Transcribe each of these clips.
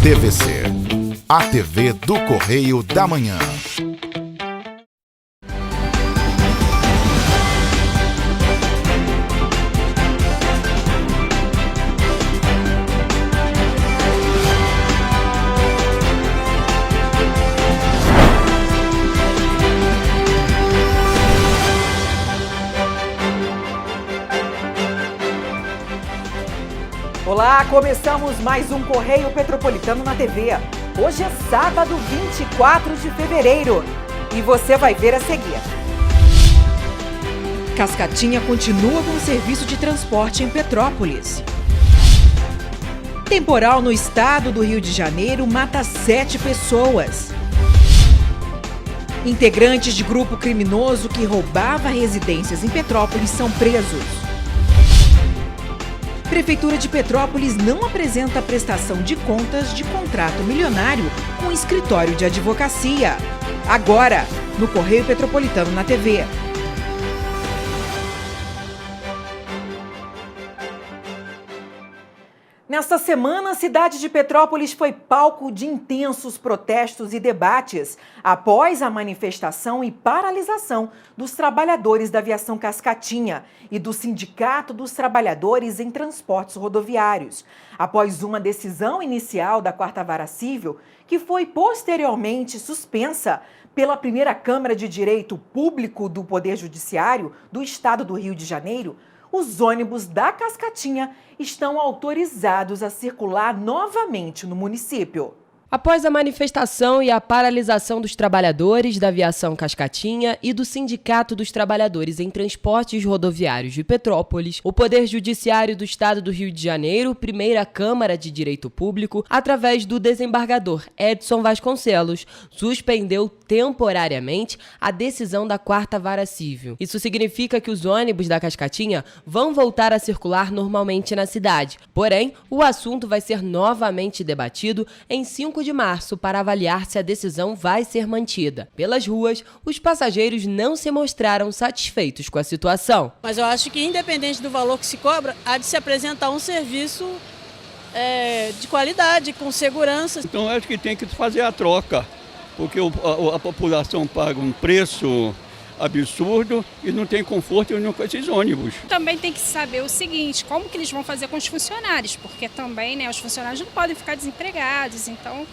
TVC, a TV do Correio da Manhã. Olá, começamos mais um Correio Petropolitano na TV. Hoje é sábado, 24 de fevereiro e você vai ver a seguir. Cascatinha continua com o serviço de transporte em Petrópolis. Temporal no estado do Rio de Janeiro mata 7 pessoas. Integrantes de grupo criminoso que roubava residências em Petrópolis são presos. Prefeitura de Petrópolis não apresenta prestação de contas de contrato milionário com escritório de advocacia. Agora, no Correio Petropolitano na TV. Nesta semana, a cidade de Petrópolis foi palco de intensos protestos e debates após a manifestação e paralisação dos trabalhadores da aviação Cascatinha e do Sindicato dos Trabalhadores em Transportes Rodoviários, após uma decisão inicial da 4ª Vara Civil, que foi posteriormente suspensa pela primeira Câmara de Direito Público do Poder Judiciário do Estado do Rio de Janeiro. Os ônibus da Cascatinha estão autorizados a circular novamente no município. Após a manifestação e a paralisação dos trabalhadores da aviação Cascatinha e do Sindicato dos Trabalhadores em Transportes Rodoviários de Petrópolis, o Poder Judiciário do Estado do Rio de Janeiro, primeira Câmara de Direito Público, através do desembargador Edson Vasconcelos, suspendeu temporariamente a decisão da 4ª Vara Civil. Isso significa que os ônibus da Cascatinha vão voltar a circular normalmente na cidade. Porém, o assunto vai ser novamente debatido em 5 de março para avaliar se a decisão vai ser mantida. Pelas ruas, os passageiros não se mostraram satisfeitos com a situação. Mas eu acho que, independente do valor que se cobra, há de se apresentar um serviço de qualidade, com segurança. Então eu acho que tem que fazer a troca, porque a população paga um preço absurdo e não tem conforto com esses ônibus. Também tem que saber o seguinte, como que eles vão fazer com os funcionários, porque também, os funcionários não podem ficar desempregados, então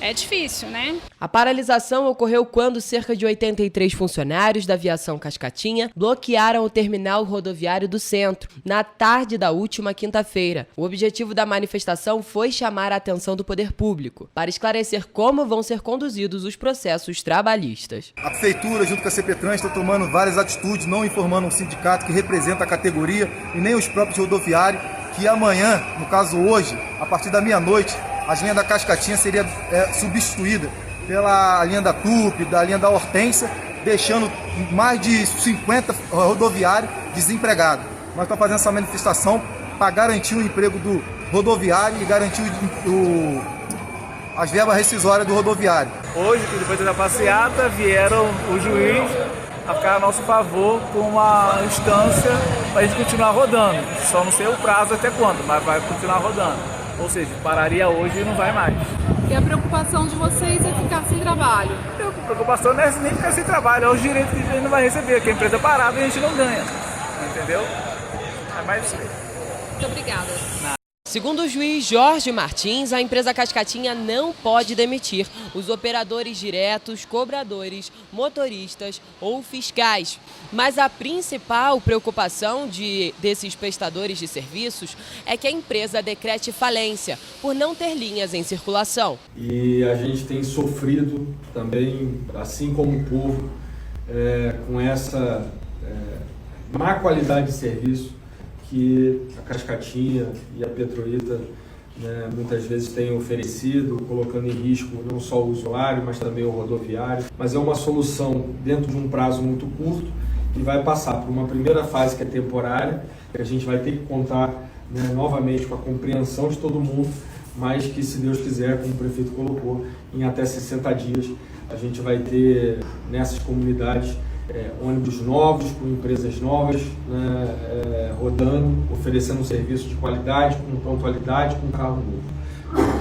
é difícil, né? A paralisação ocorreu quando cerca de 83 funcionários da aviação Cascatinha bloquearam o terminal rodoviário do centro, na tarde da última quinta-feira. O objetivo da manifestação foi chamar a atenção do poder público, para esclarecer como vão ser conduzidos os processos trabalhistas. A prefeitura, junto com a CPTrans, está tomando várias atitudes, não informando um sindicato que representa a categoria e nem os próprios rodoviários, que amanhã, no caso hoje, a partir da meia-noite, a linha da Cascatinha seria substituída pela linha da TUP, da linha da Hortência, deixando mais de 50 rodoviários desempregados. Nós estamos fazendo essa manifestação para garantir o emprego do rodoviário e garantir as verbas rescisórias do rodoviário. Hoje, depois da passeata, vieram o juiz a ficar a nosso favor com uma instância para a gente continuar rodando. Só não sei o prazo até quando, mas vai continuar rodando. Ou seja, pararia hoje e não vai mais. E a preocupação de vocês é ficar sem trabalho? A preocupação não é nem ficar sem trabalho, é os direitos que a gente não vai receber, que a empresa parada e a gente não ganha. Entendeu? É mais isso aí. Muito obrigada. Segundo o juiz Jorge Martins, a empresa Cascatinha não pode demitir os operadores diretos, cobradores, motoristas ou fiscais. Mas a principal preocupação desses prestadores de serviços é que a empresa decrete falência por não ter linhas em circulação. E a gente tem sofrido também, assim como o povo, com essa má qualidade de serviço que a Cascatinha e a Petroita muitas vezes têm oferecido, colocando em risco não só o usuário, mas também o rodoviário. Mas é uma solução dentro de um prazo muito curto, que vai passar por uma primeira fase que é temporária, que a gente vai ter que contar novamente com a compreensão de todo mundo, mas que, se Deus quiser, como o prefeito colocou, em até 60 dias a gente vai ter nessas comunidades ônibus novos, com empresas novas, rodando, oferecendo um serviço de qualidade, com pontualidade, com carro novo.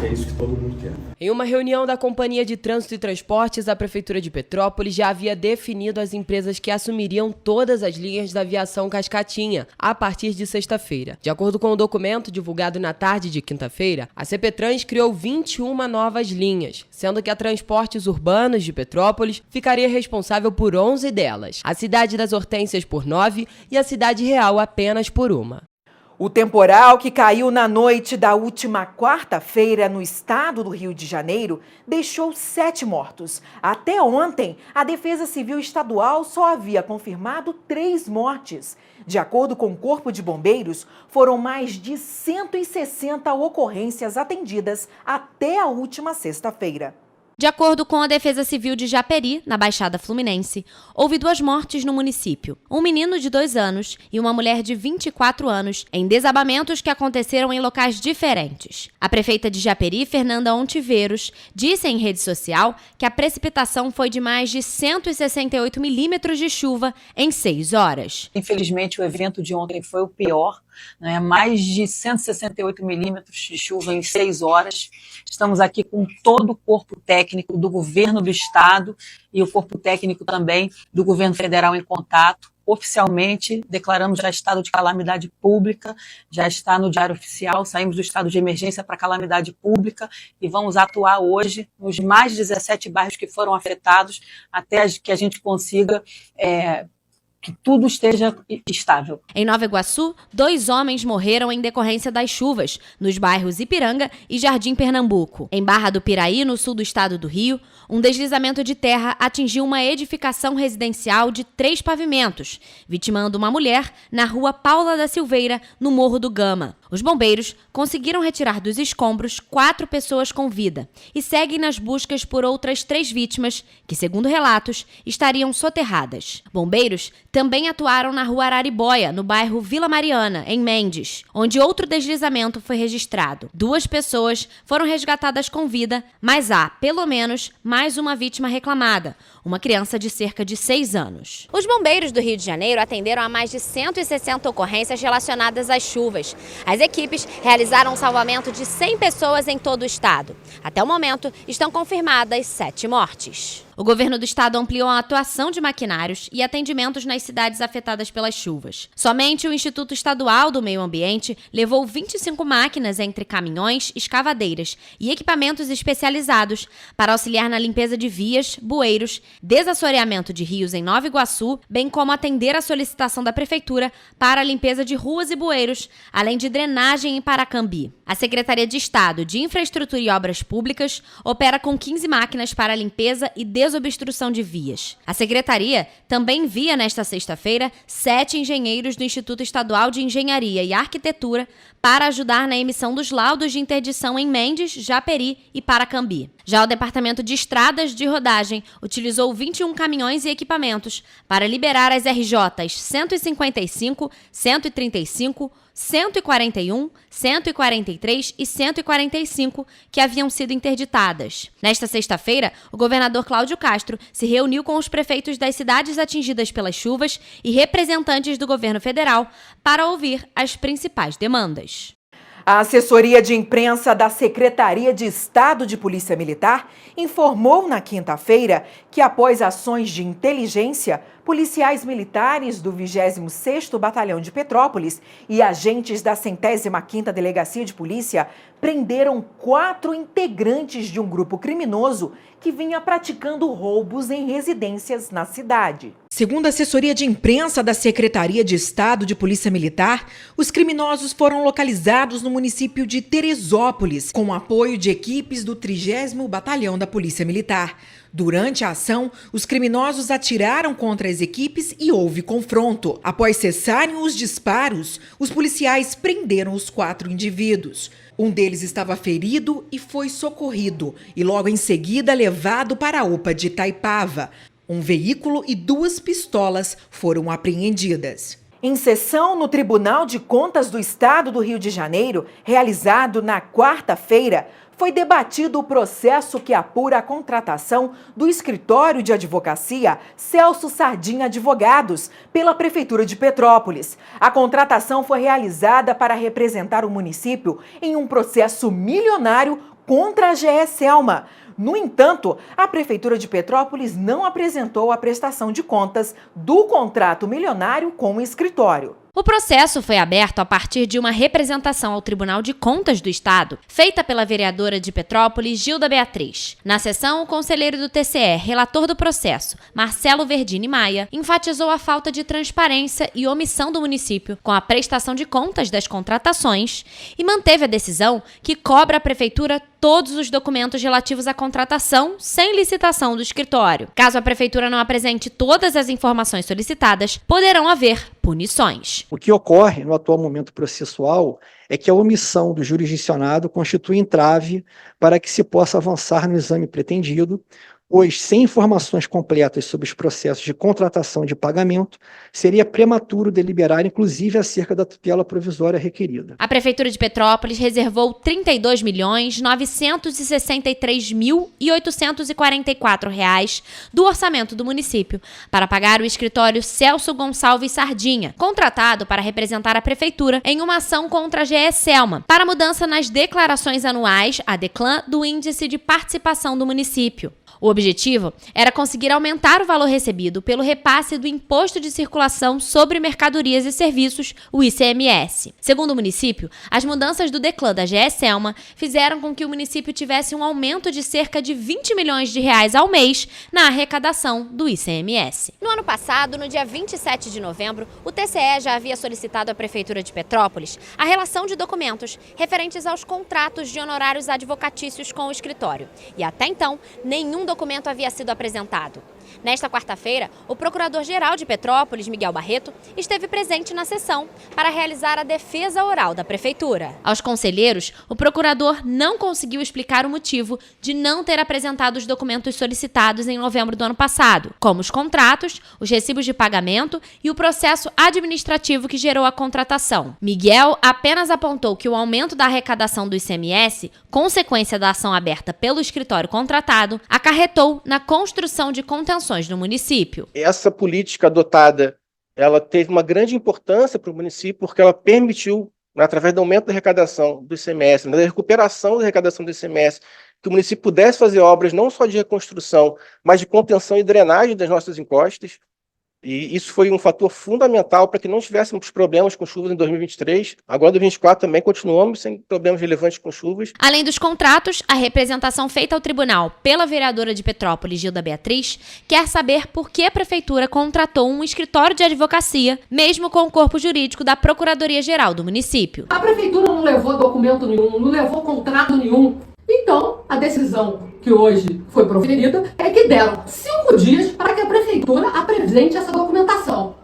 que é isso que todo mundo quer. Em uma reunião da Companhia de Trânsito e Transportes, a Prefeitura de Petrópolis já havia definido as empresas que assumiriam todas as linhas da aviação Cascatinha a partir de sexta-feira. De acordo com o documento divulgado na tarde de quinta-feira, a CPTrans criou 21 novas linhas, sendo que a Transportes Urbanos de Petrópolis ficaria responsável por 11 delas, a Cidade das Hortênsias por 9 e a Cidade Real apenas por 1. O temporal que caiu na noite da última quarta-feira no estado do Rio de Janeiro deixou 7 mortos. Até ontem, a Defesa Civil Estadual só havia confirmado 3 mortes. De acordo com o Corpo de Bombeiros, foram mais de 160 ocorrências atendidas até a última sexta-feira. De acordo com a Defesa Civil de Japeri, na Baixada Fluminense, houve 2 mortes no município. Um menino de 2 anos e uma mulher de 24 anos em desabamentos que aconteceram em locais diferentes. A prefeita de Japeri, Fernanda Ontiveros, disse em rede social que a precipitação foi de mais de 168 milímetros de chuva em 6 horas. Infelizmente, o evento de ontem foi o pior, né? Mais de 168 milímetros de chuva em 6 horas. Estamos aqui com todo o corpo técnico do governo do estado e o corpo técnico também do governo federal em contato. Oficialmente, declaramos já estado de calamidade pública, já está no Diário Oficial, saímos do estado de emergência para calamidade pública e vamos atuar hoje nos mais de 17 bairros que foram afetados até que a gente consiga que tudo esteja estável. Em Nova Iguaçu, 2 homens morreram em decorrência das chuvas, nos bairros Ipiranga e Jardim Pernambuco. Em Barra do Piraí, no sul do estado do Rio, um deslizamento de terra atingiu uma edificação residencial de 3 pavimentos, vitimando uma mulher na rua Paula da Silveira, no Morro do Gama. Os bombeiros conseguiram retirar dos escombros 4 pessoas com vida e seguem nas buscas por outras 3 vítimas que, segundo relatos, estariam soterradas. Bombeiros também atuaram na rua Araribóia, no bairro Vila Mariana, em Mendes, onde outro deslizamento foi registrado. 2 pessoas foram resgatadas com vida, mas há, pelo menos, mais uma vítima reclamada, uma criança de cerca de 6 anos. Os bombeiros do Rio de Janeiro atenderam a mais de 160 ocorrências relacionadas às chuvas. As equipes realizaram um salvamento de 100 pessoas em todo o estado. Até o momento, estão confirmadas 7 mortes. O governo do estado ampliou a atuação de maquinários e atendimentos nas cidades afetadas pelas chuvas. Somente o Instituto Estadual do Meio Ambiente levou 25 máquinas entre caminhões, escavadeiras e equipamentos especializados para auxiliar na limpeza de vias, bueiros, desassoreamento de rios em Nova Iguaçu, bem como atender a solicitação da Prefeitura para a limpeza de ruas e bueiros, além de drenagem em Paracambi. A Secretaria de Estado de Infraestrutura e Obras Públicas opera com 15 máquinas para limpeza e desobstrução de vias. A Secretaria também envia nesta sexta-feira 7 engenheiros do Instituto Estadual de Engenharia e Arquitetura para ajudar na emissão dos laudos de interdição em Mendes, Japeri e Paracambi. Já o Departamento de Estradas de Rodagem utilizou 21 caminhões e equipamentos para liberar as RJs 155, 135, 141, 143 e 145 que haviam sido interditadas. Nesta sexta-feira, o governador Cláudio Castro se reuniu com os prefeitos das cidades atingidas pelas chuvas e representantes do governo federal para ouvir as principais demandas. A assessoria de imprensa da Secretaria de Estado de Polícia Militar informou na quinta-feira que, após ações de inteligência, policiais militares do 26º Batalhão de Petrópolis e agentes da 105ª Delegacia de Polícia prenderam 4 integrantes de um grupo criminoso que vinha praticando roubos em residências na cidade. Segundo a assessoria de imprensa da Secretaria de Estado de Polícia Militar, os criminosos foram localizados no município de Teresópolis, com o apoio de equipes do 30º Batalhão da Polícia Militar. Durante a ação, os criminosos atiraram contra as equipes e houve confronto. Após cessarem os disparos, os policiais prenderam os 4 indivíduos. Um deles estava ferido e foi socorrido, e logo em seguida levado para a UPA de Itaipava. Um veículo e 2 pistolas foram apreendidas. Em sessão no Tribunal de Contas do Estado do Rio de Janeiro, realizado na quarta-feira, foi debatido o processo que apura a contratação do escritório de advocacia Celso Sardinha Advogados pela Prefeitura de Petrópolis. A contratação foi realizada para representar o município em um processo milionário contra a GE Selma. No entanto, a Prefeitura de Petrópolis não apresentou a prestação de contas do contrato milionário com o escritório. O processo foi aberto a partir de uma representação ao Tribunal de Contas do Estado, feita pela vereadora de Petrópolis, Gilda Beatriz. Na sessão, o conselheiro do TCE, relator do processo, Marcelo Verdini Maia, enfatizou a falta de transparência e omissão do município com a prestação de contas das contratações e manteve a decisão que cobra à Prefeitura todos os documentos relativos à contratação sem licitação do escritório. Caso a Prefeitura não apresente todas as informações solicitadas, poderão haver punições. O que ocorre no atual momento processual é que a omissão do jurisdicionado constitui entrave para que se possa avançar no exame pretendido, pois, sem informações completas sobre os processos de contratação e de pagamento, seria prematuro deliberar, inclusive, acerca da tutela provisória requerida. A Prefeitura de Petrópolis reservou R$ 32.963.844 do orçamento do município para pagar o escritório Celso Gonçalves Sardinha, contratado para representar a Prefeitura em uma ação contra a GE Selma, para mudança nas declarações anuais, a DECLAN, do Índice de Participação do município. O objetivo era conseguir aumentar o valor recebido pelo repasse do Imposto de Circulação sobre Mercadorias e Serviços, o ICMS. Segundo o município, as mudanças do DECLAN da GE Selma fizeram com que o município tivesse um aumento de cerca de R$ 20 milhões ao mês na arrecadação do ICMS. No ano passado, no dia 27 de novembro, o TCE já havia solicitado à Prefeitura de Petrópolis a relação de documentos referentes aos contratos de honorários advocatícios com o escritório. E até então, nenhum documento havia sido apresentado. Nesta quarta-feira, o Procurador-Geral de Petrópolis, Miguel Barreto, esteve presente na sessão para realizar a defesa oral da Prefeitura. Aos conselheiros, o procurador não conseguiu explicar o motivo de não ter apresentado os documentos solicitados em novembro do ano passado, como os contratos, os recibos de pagamento e o processo administrativo que gerou a contratação. Miguel apenas apontou que o aumento da arrecadação do ICMS, consequência da ação aberta pelo escritório contratado, acarretou na construção de contenções no município. Essa política adotada, ela teve uma grande importância para o município porque ela permitiu, através do aumento da arrecadação do ICMS, da recuperação da arrecadação do ICMS, que o município pudesse fazer obras não só de reconstrução, mas de contenção e drenagem das nossas encostas. E isso foi um fator fundamental para que não tivéssemos problemas com chuvas em 2023. Agora, em 2024, também continuamos sem problemas relevantes com chuvas. Além dos contratos, a representação feita ao tribunal pela vereadora de Petrópolis, Gilda Beatriz, quer saber por que a Prefeitura contratou um escritório de advocacia, mesmo com o corpo jurídico da Procuradoria-Geral do município. A Prefeitura não levou documento nenhum, não levou contrato nenhum. Então, a decisão que hoje foi proferida é que deram 5 dias para que a Prefeitura apresente essa documentação.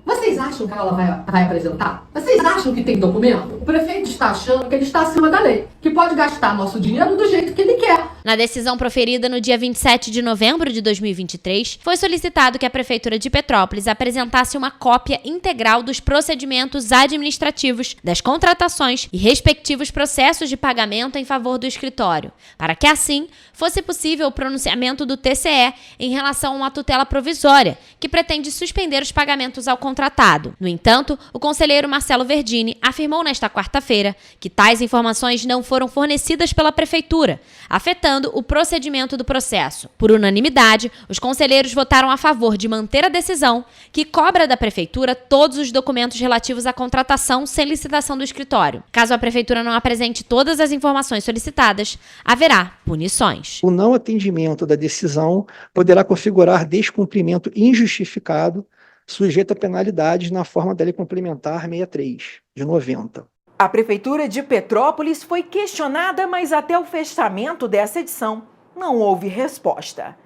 Vocês acham que ela vai apresentar? Vocês acham que tem documento? O prefeito está achando que ele está acima da lei, que pode gastar nosso dinheiro do jeito que ele quer. Na decisão proferida no dia 27 de novembro de 2023, foi solicitado que a Prefeitura de Petrópolis apresentasse uma cópia integral dos procedimentos administrativos, das contratações e respectivos processos de pagamento em favor do escritório, para que assim fosse possível o pronunciamento do TCE em relação a uma tutela provisória, que pretende suspender os pagamentos ao contratado. No entanto, o conselheiro Marcelo Verdini afirmou nesta quarta-feira que tais informações não foram fornecidas pela Prefeitura, afetando o procedimento do processo. Por unanimidade, os conselheiros votaram a favor de manter a decisão que cobra da Prefeitura todos os documentos relativos à contratação sem licitação do escritório. Caso a Prefeitura não apresente todas as informações solicitadas, haverá punições. O não atendimento da decisão poderá configurar descumprimento injustificado, sujeito a penalidades na forma da Lei Complementar 63, de 90. A Prefeitura de Petrópolis foi questionada, mas até o fechamento dessa edição não houve resposta.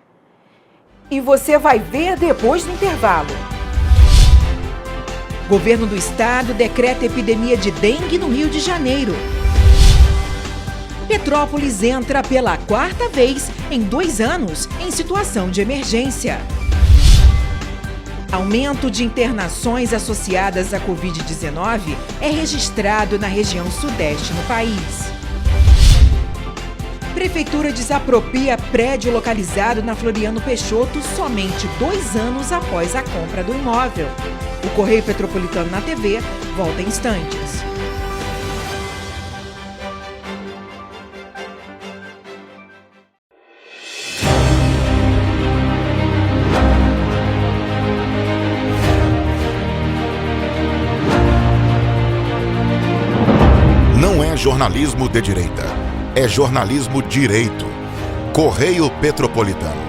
E você vai ver depois do intervalo. Governo do Estado decreta epidemia de dengue no Rio de Janeiro. Petrópolis entra pela 4ª vez em 2 anos em situação de emergência. Aumento de internações associadas à Covid-19 é registrado na região sudeste no país. Prefeitura desapropria prédio localizado na Floriano Peixoto somente 2 anos após a compra do imóvel. O Correio Petropolitano na TV volta em instantes. Não é jornalismo de direita, é jornalismo direito. Correio Petropolitano.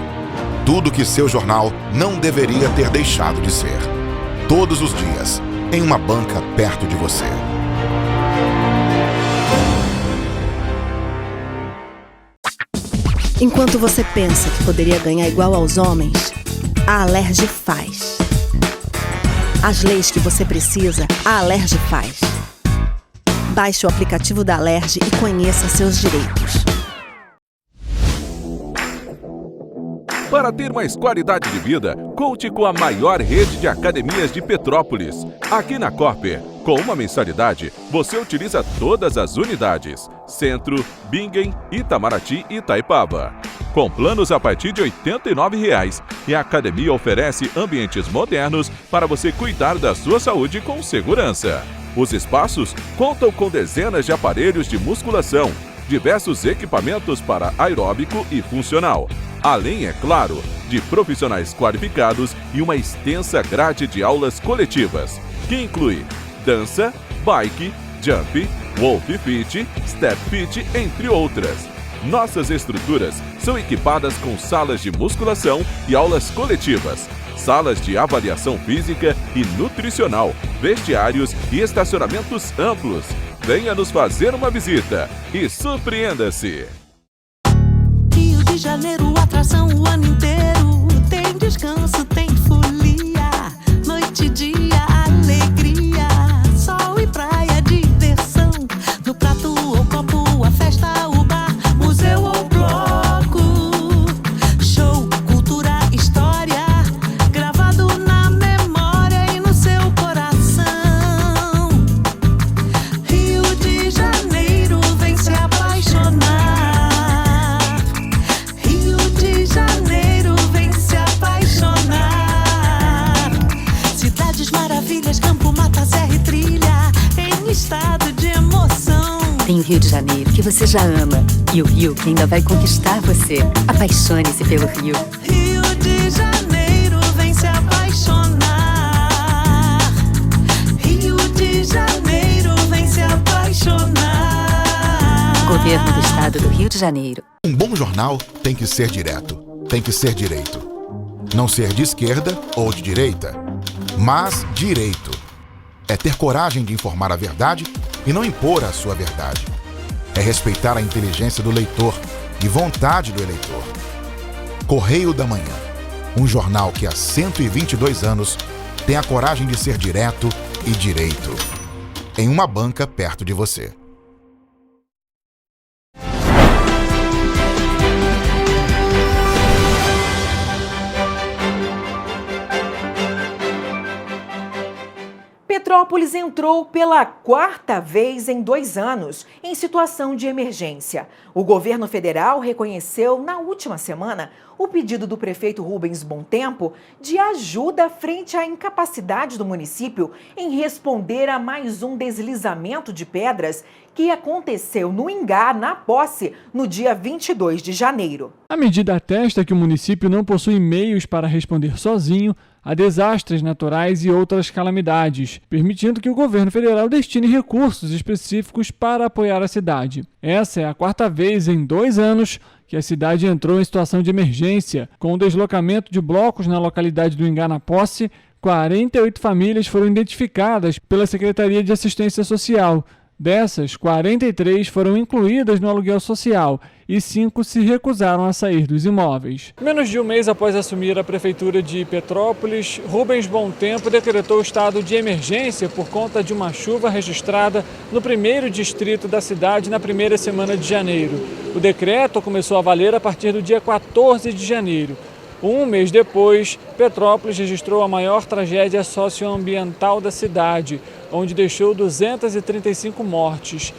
Tudo que seu jornal não deveria ter deixado de ser. Todos os dias, em uma banca perto de você. Enquanto você pensa que poderia ganhar igual aos homens, a Alerj faz. As leis que você precisa, a Alerj faz. Baixe o aplicativo da Alerj e conheça seus direitos. Para ter mais qualidade de vida, conte com a maior rede de academias de Petrópolis. Aqui na Corper, com uma mensalidade, você utiliza todas as unidades: Centro, Bingen, Itamaraty e Itaipava. Com planos a partir de R$ 89,00, e a academia oferece ambientes modernos para você cuidar da sua saúde com segurança. Os espaços contam com dezenas de aparelhos de musculação, diversos equipamentos para aeróbico e funcional, além, é claro, de profissionais qualificados e uma extensa grade de aulas coletivas, que inclui dança, bike, jump, wolf fit, step fit, entre outras. Nossas estruturas são equipadas com salas de musculação e aulas coletivas, salas de avaliação física e nutricional, vestiários e estacionamentos amplos. Venha nos fazer uma visita e surpreenda-se! Rio de Janeiro, atração o ano inteiro. Tem descanso, tem folia, noite e dia, alegria, sol e praia, diversão. No prato ou copo, a festa, o bar, museu ou bloco. Show, cultura, história, gravado na memória e no seu coração. Rio de Janeiro, vem se apaixonar. Rio de Janeiro, vem se apaixonar. Cidades maravilhas, campo, mata, serra e trilha, em estado de emoção. Tem o Rio de Janeiro, que você já ama, e o Rio que ainda vai conquistar você. Apaixone-se pelo Rio. Rio de Janeiro, vem se apaixonar. Rio de Janeiro, vem se apaixonar. Governo do Estado do Rio de Janeiro. Um bom jornal tem que ser direto, tem que ser direito. Não ser de esquerda ou de direita, mas direito. É ter coragem de informar a verdade e não impor a sua verdade. É respeitar a inteligência do leitor e vontade do eleitor. Correio da Manhã, um jornal que há 122 anos tem a coragem de ser direto e direito. Em uma banca perto de você. Petrópolis entrou pela 4ª vez em 2 anos em situação de emergência. O governo federal reconheceu na última semana o pedido do prefeito Rubens Bontempo de ajuda frente à incapacidade do município em responder a mais um deslizamento de pedras que aconteceu no Ingá, na Posse, no dia 22 de janeiro. A medida atesta que o município não possui meios para responder sozinho a desastres naturais e outras calamidades, permitindo que o governo federal destine recursos específicos para apoiar a cidade. Essa é a 4ª vez em 2 anos que a cidade entrou em situação de emergência. Com o deslocamento de blocos na localidade do Ingá, na Posse, 48 famílias foram identificadas pela Secretaria de Assistência Social. Dessas, 43 foram incluídas no aluguel social e 5 se recusaram a sair dos imóveis. Menos de um mês após assumir a prefeitura de Petrópolis, Rubens Bontempo decretou o estado de emergência por conta de uma chuva registrada no 1º distrito da cidade na primeira semana de janeiro. O decreto começou a valer a partir do dia 14 de janeiro. Um mês depois, Petrópolis registrou a maior tragédia socioambiental da cidade, onde deixou 235 mortes.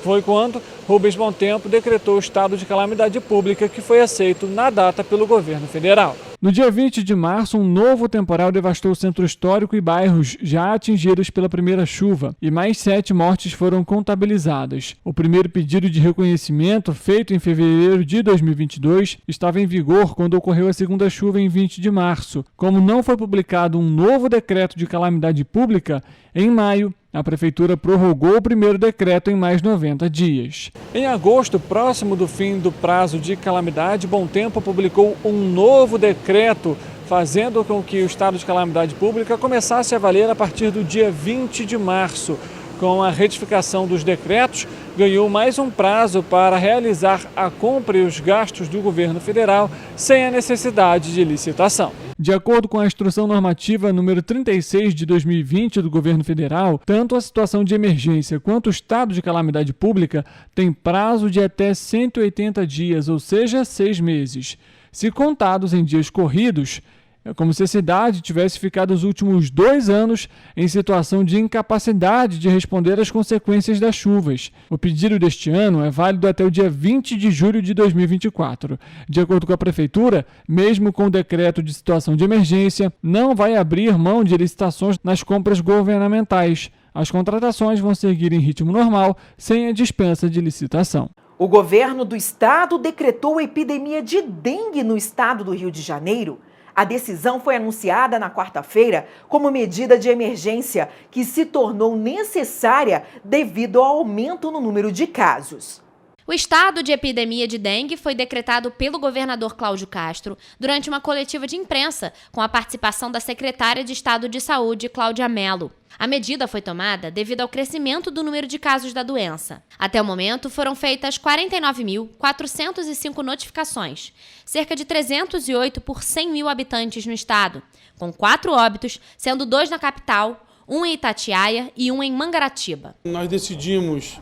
Foi quando Rubens Bom Tempo decretou o estado de calamidade pública, que foi aceito na data pelo governo federal. No dia 20 de março, um novo temporal devastou o centro histórico e bairros já atingidos pela primeira chuva, e mais 7 mortes foram contabilizadas. O primeiro pedido de reconhecimento, feito em fevereiro de 2022, estava em vigor quando ocorreu a segunda chuva em 20 de março. Como não foi publicado um novo decreto de calamidade pública, em maio, a Prefeitura prorrogou o primeiro decreto em mais 90 dias. Em agosto, próximo do fim do prazo de calamidade, Bom Tempo publicou um novo decreto, fazendo com que o estado de calamidade pública começasse a valer a partir do dia 20 de março. Com a retificação dos decretos, ganhou mais um prazo para realizar a compra e os gastos do governo federal sem a necessidade de licitação. De acordo com a Instrução Normativa número 36 de 2020 do governo federal, tanto a situação de emergência quanto o estado de calamidade pública têm prazo de até 180 dias, ou seja, 6 meses. Se contados em dias corridos, é como se a cidade tivesse ficado os últimos 2 anos em situação de incapacidade de responder às consequências das chuvas. O pedido deste ano é válido até o dia 20 de julho de 2024. De acordo com a Prefeitura, mesmo com o decreto de situação de emergência, não vai abrir mão de licitações nas compras governamentais. As contratações vão seguir em ritmo normal, sem a dispensa de licitação. O governo do estado decretou a epidemia de dengue no estado do Rio de Janeiro. A decisão foi anunciada na quarta-feira como medida de emergência que se tornou necessária devido ao aumento no número de casos. O estado de epidemia de dengue foi decretado pelo governador Cláudio Castro durante uma coletiva de imprensa com a participação da secretária de Estado de Saúde, Cláudia Mello. A medida foi tomada devido ao crescimento do número de casos da doença. Até o momento, foram feitas 49.405 notificações, cerca de 308 por 100 mil habitantes no estado, com 4 óbitos, sendo 2 na capital, 1 em Itatiaia e 1 em Mangaratiba. Nós decidimos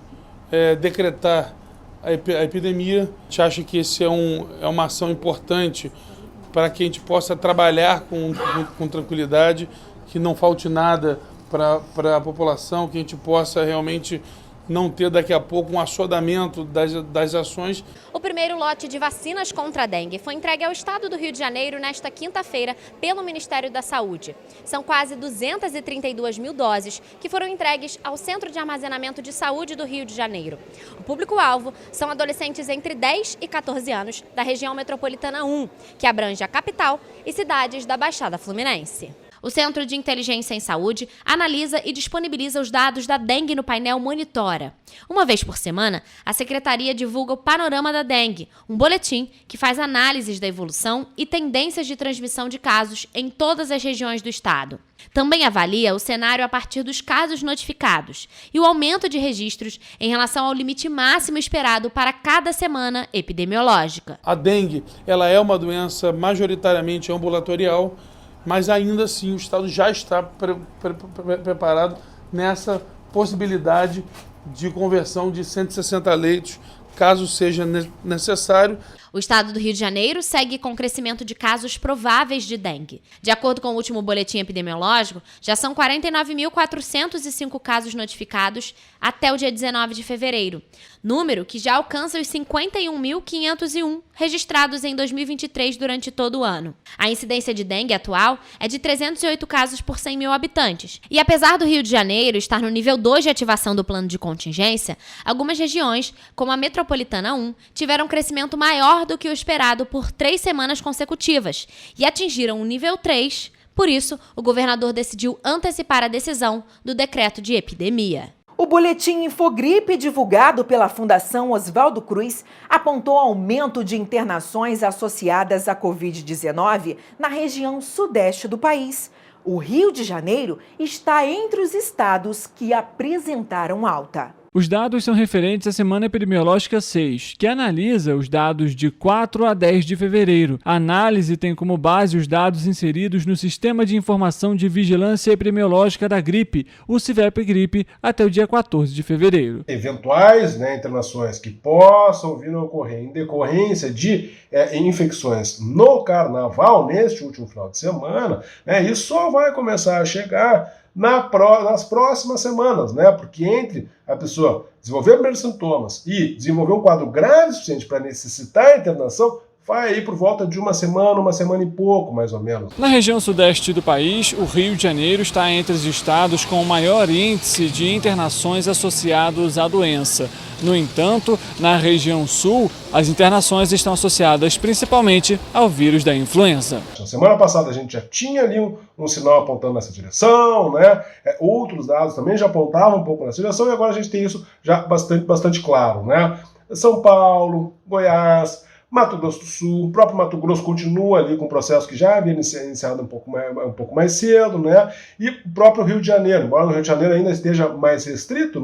decretar a epidemia. A gente acha que esse é uma ação importante para que a gente possa trabalhar com tranquilidade, que não falte nada para a população, que a gente possa realmente não ter daqui a pouco um assodamento das ações. O primeiro lote de vacinas contra a dengue foi entregue ao estado do Rio de Janeiro nesta quinta-feira pelo Ministério da Saúde. São quase 232 mil doses que foram entregues ao Centro de Armazenamento de Saúde do Rio de Janeiro. O público-alvo são adolescentes entre 10 e 14 anos da região metropolitana 1, que abrange a capital e cidades da Baixada Fluminense. O Centro de Inteligência em Saúde analisa e disponibiliza os dados da dengue no painel Monitora. Uma vez por semana, a Secretaria divulga o Panorama da Dengue, um boletim que faz análises da evolução e tendências de transmissão de casos em todas as regiões do estado. Também avalia o cenário a partir dos casos notificados e o aumento de registros em relação ao limite máximo esperado para cada semana epidemiológica. A dengue, ela é uma doença majoritariamente ambulatorial, mas ainda assim o Estado já está preparado nessa possibilidade de conversão de 160 leitos, caso seja necessário. O estado do Rio de Janeiro segue com crescimento de casos prováveis de dengue. De acordo com o último boletim epidemiológico, já são 49.405 casos notificados até o dia 19 de fevereiro, número que já alcança os 51.501 registrados em 2023 durante todo o ano. A incidência de dengue atual é de 308 casos por 100 mil habitantes. E apesar do Rio de Janeiro estar no nível 2 de ativação do plano de contingência, algumas regiões, como a Metropolitana 1, tiveram um crescimento maior do que o esperado por 3 semanas consecutivas e atingiram o nível 3. Por isso, o governador decidiu antecipar a decisão do decreto de epidemia. O boletim Infogripe, divulgado pela Fundação Oswaldo Cruz, apontou aumento de internações associadas à Covid-19 na região sudeste do país. O Rio de Janeiro está entre os estados que apresentaram alta. Os dados são referentes à semana epidemiológica 6, que analisa os dados de 4 a 10 de fevereiro. A análise tem como base os dados inseridos no Sistema de Informação de Vigilância Epidemiológica da Gripe, o CIVEP-Gripe, até o dia 14 de fevereiro. Eventuais internações que possam vir a ocorrer em decorrência de infecções no carnaval, neste último final de semana, isso só vai começar a chegar nas próximas semanas, porque entre a pessoa desenvolver primeiros sintomas e desenvolver um quadro grave o suficiente para necessitar a internação, vai aí por volta de uma semana e pouco, mais ou menos. Na região sudeste do país, o Rio de Janeiro está entre os estados com o maior índice de internações associados à doença. No entanto, na região sul, as internações estão associadas principalmente ao vírus da influenza. Na semana passada a gente já tinha ali um sinal apontando nessa direção, outros dados também já apontavam um pouco nessa direção, e agora a gente tem isso já bastante claro, São Paulo, Goiás, Mato Grosso do Sul, o próprio Mato Grosso continua ali com o processo que já havia iniciado um pouco mais cedo, E o próprio Rio de Janeiro, embora no Rio de Janeiro ainda esteja mais restrito,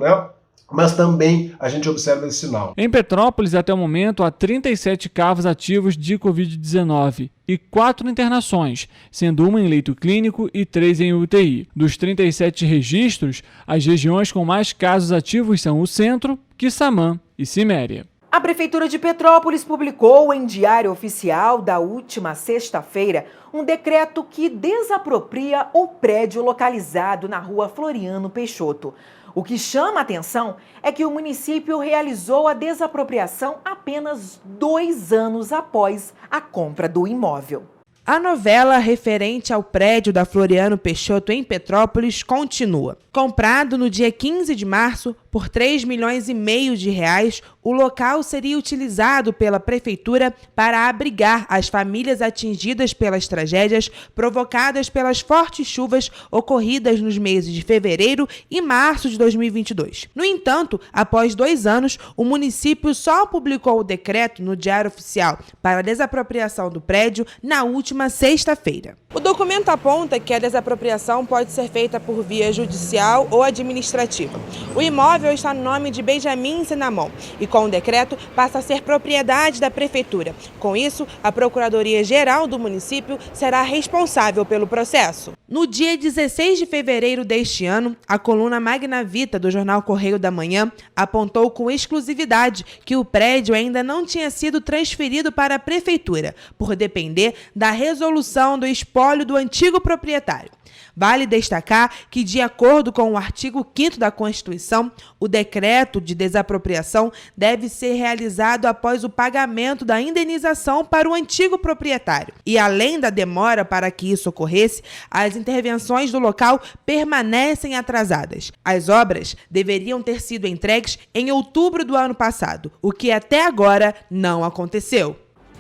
mas também a gente observa esse sinal. Em Petrópolis, até o momento, há 37 casos ativos de Covid-19 e 4 internações, sendo uma em leito clínico e 3 em UTI. Dos 37 registros, as regiões com mais casos ativos são o Centro, Quissamã e Ciméria. A Prefeitura de Petrópolis publicou em Diário Oficial da última sexta-feira um decreto que desapropria o prédio localizado na rua Floriano Peixoto. O que chama a atenção é que o município realizou a desapropriação apenas 2 anos após a compra do imóvel. A novela referente ao prédio da Floriano Peixoto em Petrópolis continua. Comprado no dia 15 de março por R$3,5 milhões, o local seria utilizado pela Prefeitura para abrigar as famílias atingidas pelas tragédias provocadas pelas fortes chuvas ocorridas nos meses de fevereiro e março de 2022. No entanto, após 2 anos, o município só publicou o decreto no Diário Oficial para a desapropriação do prédio na última sexta-feira. O documento aponta que a desapropriação pode ser feita por via judicial ou administrativa. O imóvel está no nome de Benjamin Sinamon e, com o decreto, passa a ser propriedade da Prefeitura. Com isso, a Procuradoria-Geral do município será responsável pelo processo. No dia 16 de fevereiro deste ano, a coluna Magna Vita do jornal Correio da Manhã apontou com exclusividade que o prédio ainda não tinha sido transferido para a Prefeitura, por depender da resolução do espólio do antigo proprietário. Vale destacar que, de acordo com o artigo 5º da Constituição, o decreto de desapropriação deve ser realizado após o pagamento da indenização para o antigo proprietário. E, além da demora para que isso ocorresse, as intervenções do local permanecem atrasadas. As obras deveriam ter sido entregues em outubro do ano passado, o que até agora não aconteceu.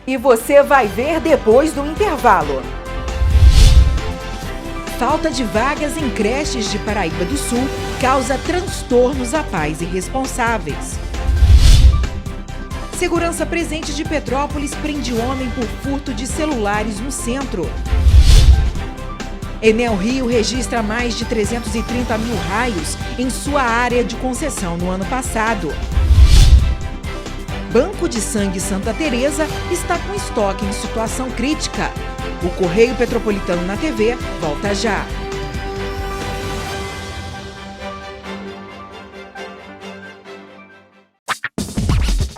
E você vai ver depois do intervalo. Falta de vagas em creches de Paraíba do Sul causa transtornos a pais irresponsáveis. Segurança Presente de Petrópolis prende homem por furto de celulares no centro. Enel Rio registra mais de 330 mil raios em sua área de concessão no ano passado. Banco de Sangue Santa Teresa está com estoque em situação crítica. O Correio Petropolitano na TV volta já.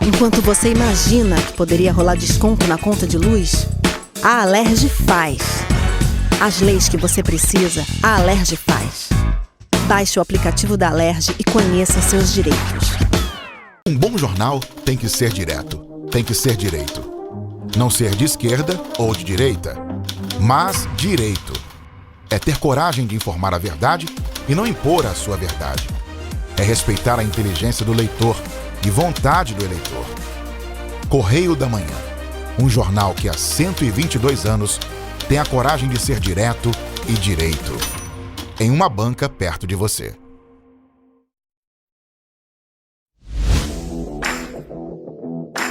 Enquanto você imagina que poderia rolar desconto na conta de luz, a Alerj faz. As leis que você precisa, a Alerj faz. Baixe o aplicativo da Alerj e conheça seus direitos. Um bom jornal tem que ser direto, tem que ser direito. Não ser de esquerda ou de direita, mas direito. É ter coragem de informar a verdade e não impor a sua verdade. É respeitar a inteligência do leitor e vontade do eleitor. Correio da Manhã, um jornal que há 122 anos tem a coragem de ser direto e direito. Em uma banca perto de você.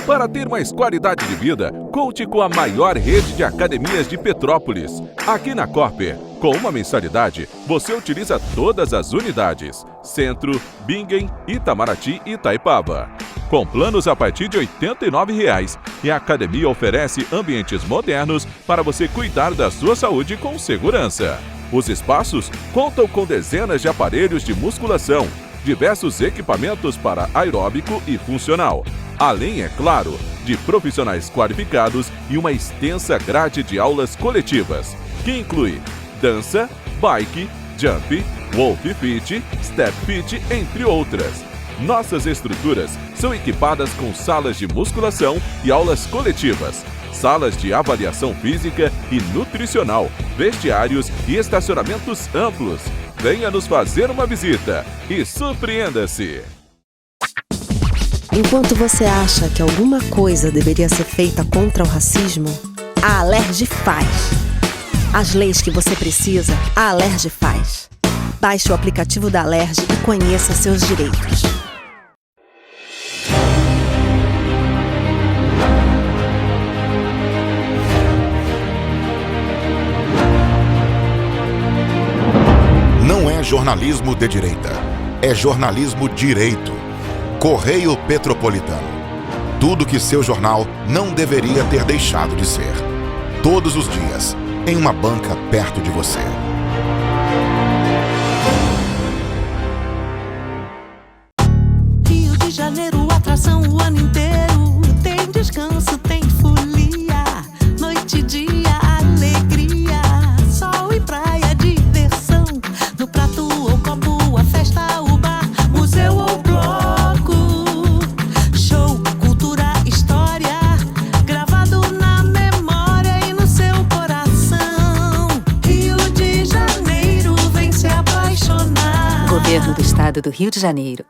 Para ter mais qualidade de vida, conte com a maior rede de academias de Petrópolis. Aqui na Cooper, Com uma mensalidade, você utiliza todas as unidades: Centro, Bingen, Itamaraty e Itaipava. Com planos a partir de R$ 89,00, e a academia oferece ambientes modernos para você cuidar da sua saúde com segurança. Os espaços contam com dezenas de aparelhos de musculação, diversos equipamentos para aeróbico e funcional, além, é claro, de profissionais qualificados e uma extensa grade de aulas coletivas, que inclui dança, bike, jump, wolf fit, step fit, entre outras. Nossas estruturas são equipadas com salas de musculação e aulas coletivas, salas de avaliação física e nutricional, vestiários e estacionamentos amplos. Venha nos fazer uma visita e surpreenda-se! Enquanto você acha que alguma coisa deveria ser feita contra o racismo, a Alerj faz. As leis que você precisa, a Alerj faz. Baixe o aplicativo da Alerj e conheça seus direitos. Não é jornalismo de direita, é jornalismo direito. Correio Petropolitano. Tudo que seu jornal não deveria ter deixado de ser. Todos os dias, em uma banca perto de você. Rio de Janeiro, atração o ano inteiro. Tem descanso, tem folia. Noite e dia, alegria. Sol e praia, diversão. No prato ou copo, a festa, o bar, museu ou bloco. Show, cultura, história. Gravado na memória e no seu coração. Rio de Janeiro, vem se apaixonar. Governo do Estado do Rio de Janeiro.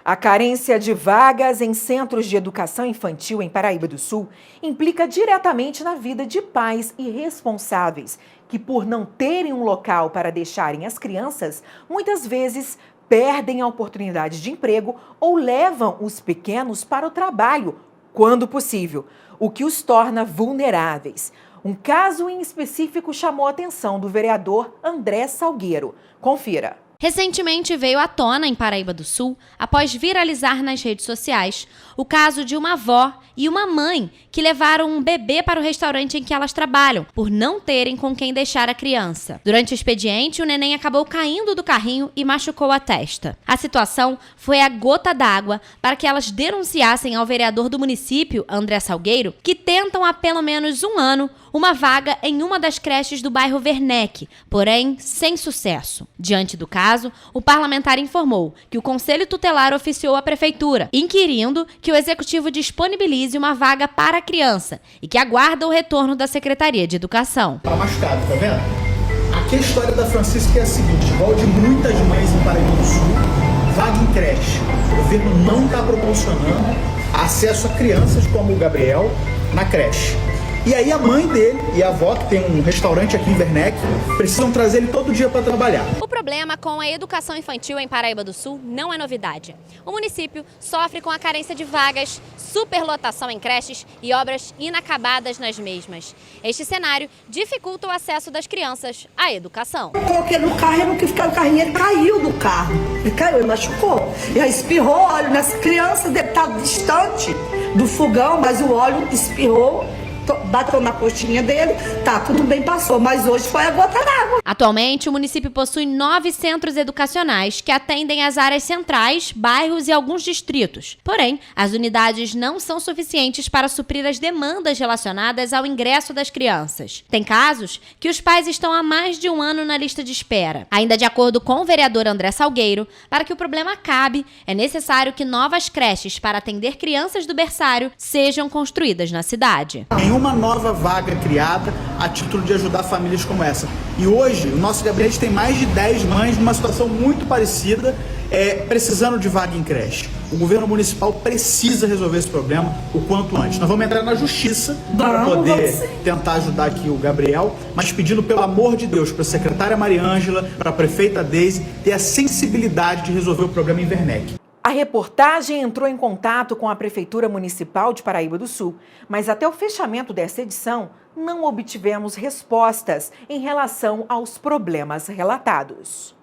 A carência de vagas em centros de educação infantil em Paraíba do Sul implica diretamente na vida de pais irresponsáveis que, por não terem um local para deixarem as crianças, muitas vezes perdem a oportunidade de emprego ou levam os pequenos para o trabalho, quando possível, o que os torna vulneráveis. Um caso em específico chamou a atenção do vereador André Salgueiro. Confira. Recentemente veio à tona em Paraíba do Sul, após viralizar nas redes sociais, o caso de uma avó e uma mãe que levaram um bebê para o restaurante em que elas trabalham, por não terem com quem deixar a criança. Durante o expediente, o neném acabou caindo do carrinho e machucou a testa. A situação foi a gota d'água para que elas denunciassem ao vereador do município, André Salgueiro, que tentam há pelo menos um ano uma vaga em uma das creches do bairro Werneck, porém sem sucesso. Diante do caso, o parlamentar informou que o Conselho Tutelar oficiou à Prefeitura, inquirindo que o Executivo disponibilize uma vaga para a criança e que aguarda o retorno da Secretaria de Educação. Tá machucado, tá vendo? Aqui a história da Francisca é a seguinte, igual de muitas mães em Paraíba do Sul, vaga em creche. O governo não está proporcionando acesso a crianças como o Gabriel na creche. E aí a mãe dele e a avó, que tem um restaurante aqui em Werneck, precisam trazer ele todo dia para trabalhar. O problema com a educação infantil em Paraíba do Sul não é novidade. O município sofre com a carência de vagas, superlotação em creches e obras inacabadas nas mesmas. Este cenário dificulta o acesso das crianças à educação. Eu coloquei no carro, ele não quis ficar no carrinho, ele caiu do carro. Ele caiu, ele machucou. E aí espirrou óleo nas crianças, deve estar distante do fogão, mas o óleo espirrou. Bateu na coxinha dele, tá, tudo bem, passou, mas hoje foi a gota d'água. Atualmente, o município possui 9 centros educacionais que atendem as áreas centrais, bairros e alguns distritos. Porém, as unidades não são suficientes para suprir as demandas relacionadas ao ingresso das crianças. Tem casos que os pais estão há mais de um ano na lista de espera. Ainda de acordo com o vereador André Salgueiro, para que o problema acabe, é necessário que novas creches para atender crianças do berçário sejam construídas na cidade. Nenhuma nova vaga criada a título de ajudar famílias como essa. E hoje, o nosso gabinete tem mais de 10 mães numa situação muito parecida, precisando de vaga em creche. O governo municipal precisa resolver esse problema o quanto antes. Nós vamos entrar na justiça para poder tentar ajudar aqui o Gabriel, mas pedindo, pelo amor de Deus, para a secretária Mariângela, para a prefeita Deise, ter a sensibilidade de resolver o problema em Werneck. A reportagem entrou em contato com a Prefeitura Municipal de Paraíba do Sul, mas até o fechamento dessa edição não obtivemos respostas em relação aos problemas relatados.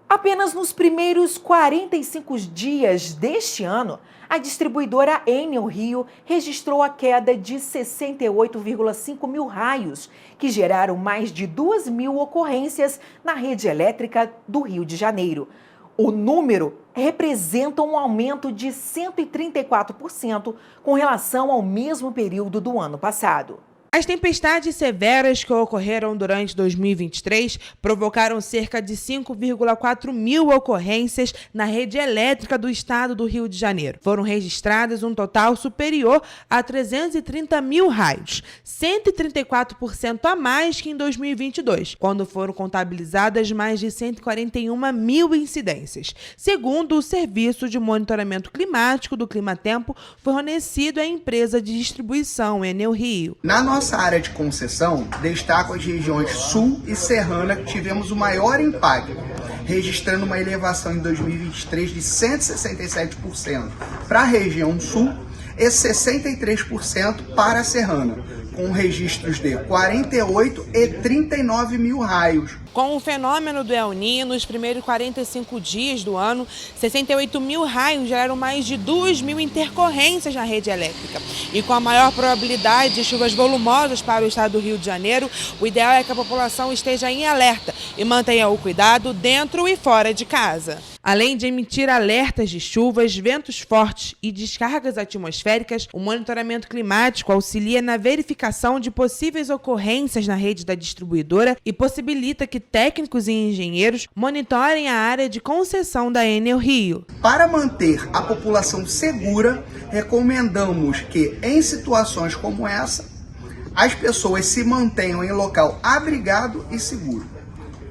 Apenas nos primeiros 45 dias deste ano, a distribuidora Enel Rio registrou a queda de 68,5 mil raios, que geraram mais de 2.000 ocorrências na rede elétrica do Rio de Janeiro. O número representa um aumento de 134% com relação ao mesmo período do ano passado. As tempestades severas que ocorreram durante 2023 provocaram cerca de 5,4 mil ocorrências na rede elétrica do estado do Rio de Janeiro. Foram registradas um total superior a 330 mil raios, 134% a mais que em 2022, quando foram contabilizadas mais de 141 mil incidências. Segundo o Serviço de Monitoramento Climático do Climatempo, fornecido à empresa de distribuição Enel Rio. Na nossa área de concessão, destaco as regiões Sul e Serrana, que tivemos o maior impacto, registrando uma elevação em 2023 de 167% para a região Sul e 63% para a Serrana, com registros de 48 e 39 mil raios. Com o fenômeno do El Niño, nos primeiros 45 dias do ano, 68 mil raios geraram mais de 2.000 intercorrências na rede elétrica. E com a maior probabilidade de chuvas volumosas para o estado do Rio de Janeiro, o ideal é que a população esteja em alerta e mantenha o cuidado dentro e fora de casa. Além de emitir alertas de chuvas, ventos fortes e descargas atmosféricas, o monitoramento climático auxilia na verificação de possíveis ocorrências na rede da distribuidora e possibilita que técnicos e engenheiros monitorem a área de concessão da Enel Rio. Para manter a população segura, recomendamos que, em situações como essa, as pessoas se mantenham em local abrigado e seguro,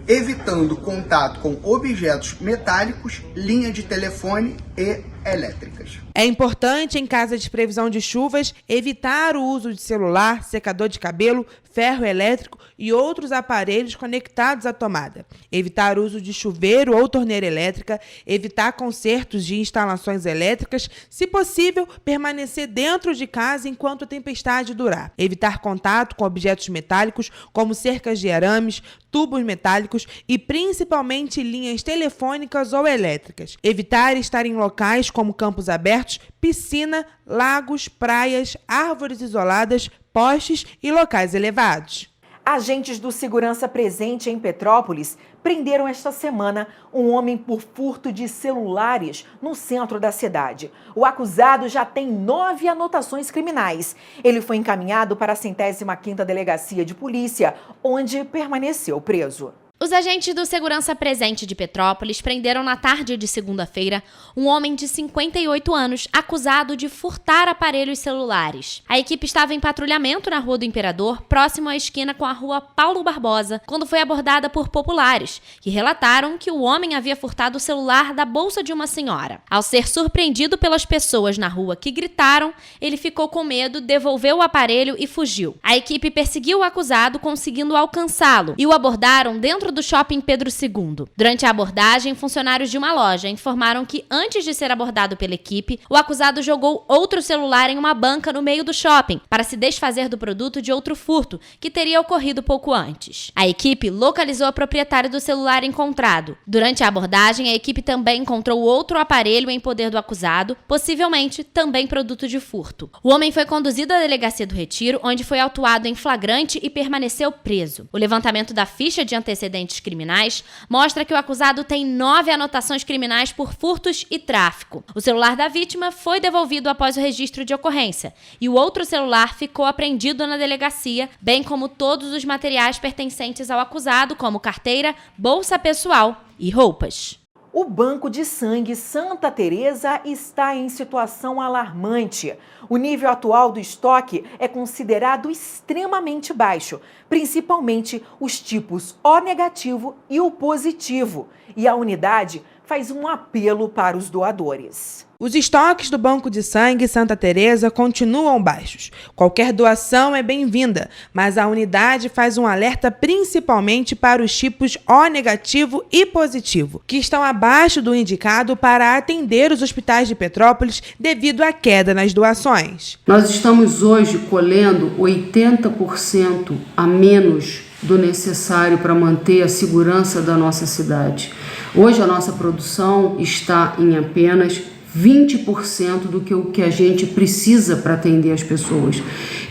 evitando contato com objetos metálicos, linha de telefone e elétricas. É importante, em caso de previsão de chuvas, evitar o uso de celular, secador de cabelo, ferro elétrico e outros aparelhos conectados à tomada. Evitar o uso de chuveiro ou torneira elétrica, evitar consertos de instalações elétricas, se possível, permanecer dentro de casa enquanto a tempestade durar. Evitar contato com objetos metálicos, como cercas de arames, tubos metálicos e principalmente linhas telefônicas ou elétricas. Evitar estar em locais como campos abertos, piscina, lagos, praias, árvores isoladas, postes e locais elevados. Agentes do Segurança Presente em Petrópolis prenderam esta semana um homem por furto de celulares no centro da cidade. O acusado já tem 9 anotações criminais. Ele foi encaminhado para a 105ª Delegacia de Polícia, onde permaneceu preso. Os agentes do Segurança Presente de Petrópolis prenderam na tarde de segunda-feira um homem de 58 anos acusado de furtar aparelhos celulares. A equipe estava em patrulhamento na Rua do Imperador, próximo à esquina com a Rua Paulo Barbosa, quando foi abordada por populares, que relataram que o homem havia furtado o celular da bolsa de uma senhora. Ao ser surpreendido pelas pessoas na rua que gritaram, ele ficou com medo, devolveu o aparelho e fugiu. A equipe perseguiu o acusado, conseguindo alcançá-lo, e o abordaram dentro do shopping Pedro II. Durante a abordagem, funcionários de uma loja informaram que, antes de ser abordado pela equipe, o acusado jogou outro celular em uma banca no meio do shopping para se desfazer do produto de outro furto que teria ocorrido pouco antes. A equipe localizou o proprietário do celular encontrado. Durante a abordagem, a equipe também encontrou outro aparelho em poder do acusado, possivelmente também produto de furto. O homem foi conduzido à Delegacia do Retiro, onde foi autuado em flagrante e permaneceu preso. O levantamento da ficha de antecedentes criminais mostra que o acusado tem 9 anotações criminais por furtos e tráfico. O celular da vítima foi devolvido após o registro de ocorrência e o outro celular ficou apreendido na delegacia, bem como todos os materiais pertencentes ao acusado, como carteira, bolsa pessoal e roupas. O Banco de Sangue Santa Teresa está em situação alarmante. O nível atual do estoque é considerado extremamente baixo, principalmente os tipos O negativo e o positivo. E a unidade faz um apelo para os doadores. Os estoques do Banco de Sangue Santa Teresa continuam baixos. Qualquer doação é bem-vinda, mas a unidade faz um alerta principalmente para os tipos O negativo e positivo, que estão abaixo do indicado para atender os hospitais de Petrópolis devido à queda nas doações. Nós estamos hoje colhendo 80% a menos do necessário para manter a segurança da nossa cidade. Hoje a nossa produção está em apenas 20% do que a gente precisa para atender as pessoas.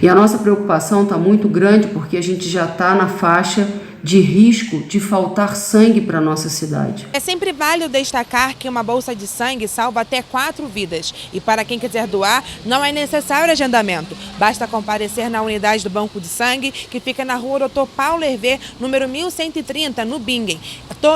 E a nossa preocupação está muito grande porque a gente já está na faixa de risco de faltar sangue para a nossa cidade. É sempre válido destacar que uma bolsa de sangue salva até 4 vidas. E para quem quiser doar, não é necessário agendamento. Basta comparecer na unidade do Banco de Sangue, que fica na rua Dr. Paulo Hervé, número 1130, no Bingen,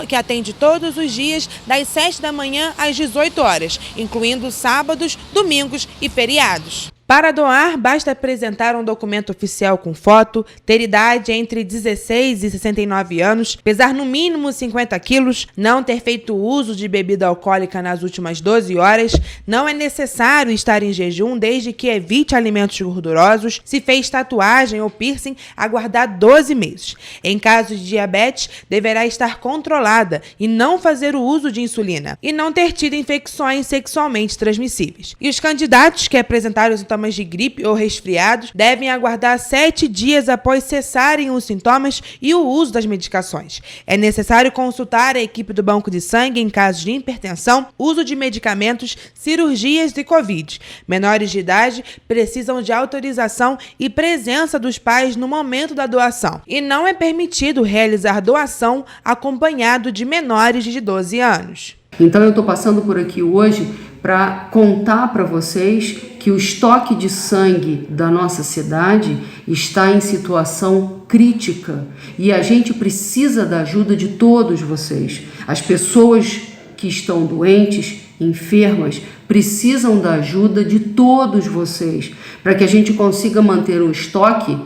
que atende todos os dias, das 7 da manhã às 18 horas, incluindo sábados, domingos e feriados. Para doar, basta apresentar um documento oficial com foto, ter idade entre 16 e 69 anos, pesar no mínimo 50 quilos, não ter feito uso de bebida alcoólica nas últimas 12 horas, não é necessário estar em jejum desde que evite alimentos gordurosos, se fez tatuagem ou piercing, aguardar 12 meses. Em caso de diabetes, deverá estar controlada e não fazer o uso de insulina, e não ter tido infecções sexualmente transmissíveis. E os candidatos que apresentaram sintomas de gripe ou resfriados devem aguardar 7 dias após cessarem os sintomas e o uso das medicações. É necessário consultar a equipe do Banco de Sangue em casos de hipertensão, uso de medicamentos, cirurgias e Covid. Menores de idade precisam de autorização e presença dos pais no momento da doação. E não é permitido realizar doação acompanhado de menores de 12 anos. Então eu estou passando por aqui hoje para contar para vocês que o estoque de sangue da nossa cidade está em situação crítica e a gente precisa da ajuda de todos vocês. As pessoas que estão doentes, enfermas, precisam da ajuda de todos vocês para que a gente consiga manter o estoque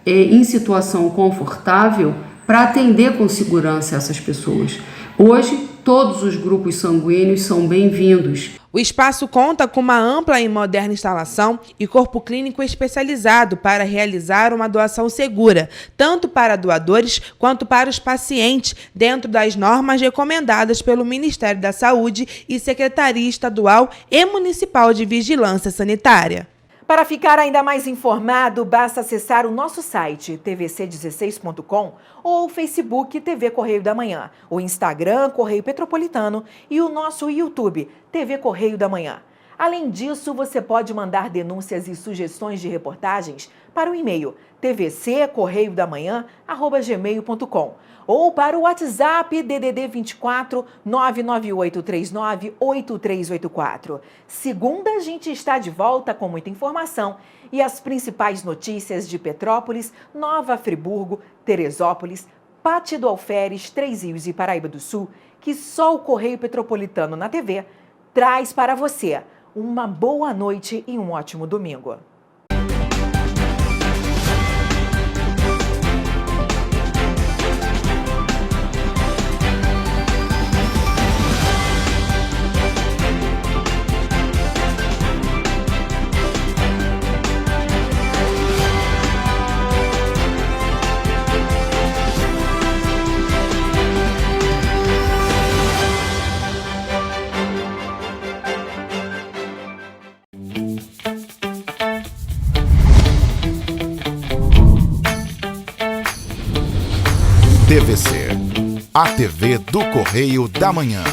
em situação confortável para atender com segurança essas pessoas. Hoje, todos os grupos sanguíneos são bem-vindos. O espaço conta com uma ampla e moderna instalação e corpo clínico especializado para realizar uma doação segura, tanto para doadores quanto para os pacientes, dentro das normas recomendadas pelo Ministério da Saúde e Secretaria Estadual e Municipal de Vigilância Sanitária. Para ficar ainda mais informado, basta acessar o nosso site tvc16.com ou o Facebook TV Correio da Manhã, o Instagram Correio Petropolitano e o nosso YouTube TV Correio da Manhã. Além disso, você pode mandar denúncias e sugestões de reportagens para o e-mail tvccorreiodamanhã@gmail.com ou para o WhatsApp DDD 24 99839 8384. Segunda, a gente está de volta com muita informação e as principais notícias de Petrópolis, Nova Friburgo, Teresópolis, Pátio do Alferes, Três Rios e Paraíba do Sul, que só o Correio Petropolitano na TV traz para você. Uma boa noite e um ótimo domingo. TVC, a TV do Correio da Manhã.